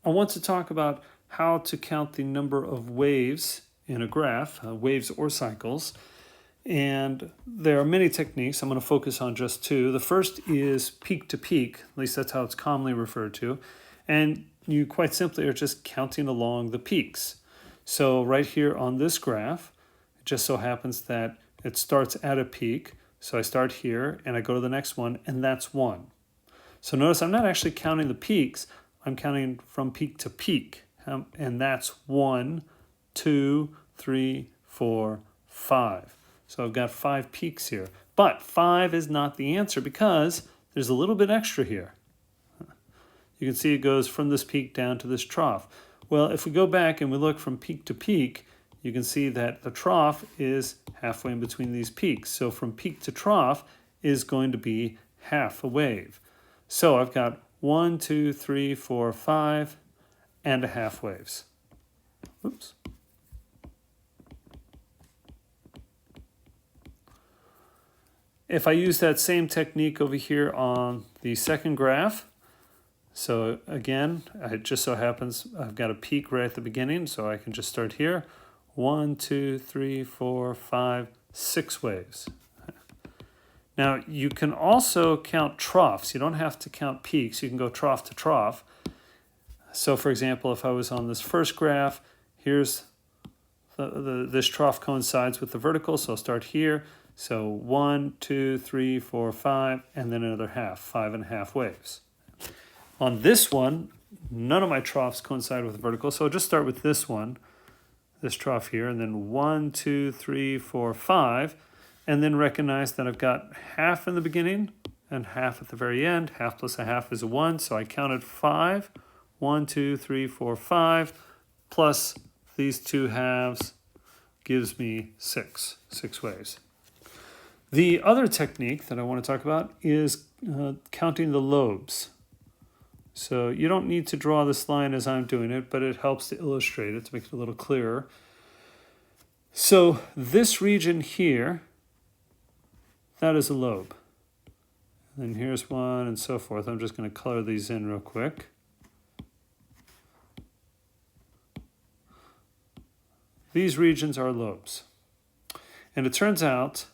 I want to talk about how to count the number of waves in a graph, waves or cycles. And there are many techniques. I'm going to focus on just two. The first is peak to peak, at least that's how it's commonly referred to. And you quite simply are just counting along the peaks. So right here on this graph, it just so happens that it starts at a peak. So I start here and I go to the next one, and that's 1. So notice I'm not actually counting the peaks. I'm counting from peak to peak. And that's 1, 2, 3, 4, 5. So I've got 5 peaks here. But 5 is not the answer because there's a little bit extra here. You can see it goes from this peak down to this trough. Well, if we go back and we look from peak to peak, you can see that the trough is halfway in between these peaks. So from peak to trough is going to be half a wave. So I've got 1, 2, 3, 4, 5, and a half waves. Oops. If I use that same technique over here on the second graph, so again, it just so happens I've got a peak right at the beginning, so I can just start here. 1, 2, 3, 4, 5, 6 waves. Now, you can also count troughs. You don't have to count peaks. You can go trough to trough. So, for example, if I was on this first graph, here's this trough coincides with the vertical, so I'll start here. So 1, 2, 3, 4, 5, and then another half, 5.5 waves. On this one, none of my troughs coincide with the vertical, so I'll just start with this one, this trough here, and then 1, 2, 3, 4, 5, and then recognize that I've got half in the beginning and half at the very end. Half plus a half is a 1, so I counted 5. 1, 2, 3, 4, 5, plus these 2 halves gives me 6 waves. The other technique that I want to talk about is counting the lobes. So you don't need to draw this line as I'm doing it, but it helps to illustrate it, to make it a little clearer. So this region here, that is a lobe. And here's one and so forth. I'm just going to color these in real quick. These regions are lobes. And it turns out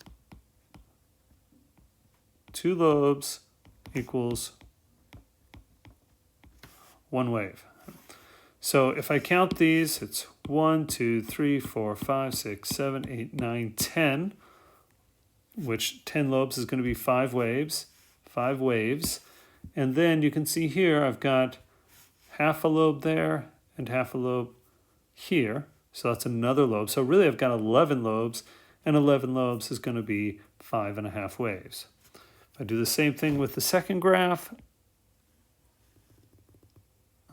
2 lobes equals 1 wave. So if I count these, it's 1, 2, 3, 4, 5, 6, 7, 8, 9, 10, which 10 lobes is going to be 5 waves. 5 waves. And then you can see here I've got half a lobe there and half a lobe here. So that's another lobe. So really I've got 11 lobes, and 11 lobes is going to be 5.5 waves. If I do the same thing with the second graph,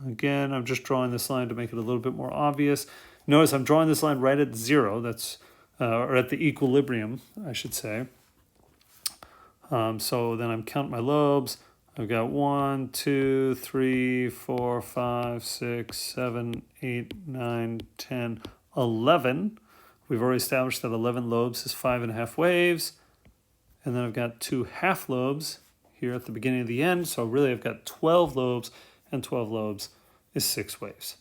again, I'm just drawing this line to make it a little bit more obvious. Notice I'm drawing this line right at 0, that's or at the equilibrium, I should say. So then I'm counting my lobes. I've got 1, 2, 3, 4, 5, 6, 7, 8, 9, 10, 11. We've already established that 11 lobes is 5.5 waves. And then I've got 2 half lobes here at the beginning of the end. So really I've got 12 lobes, and 12 lobes is 6 waves.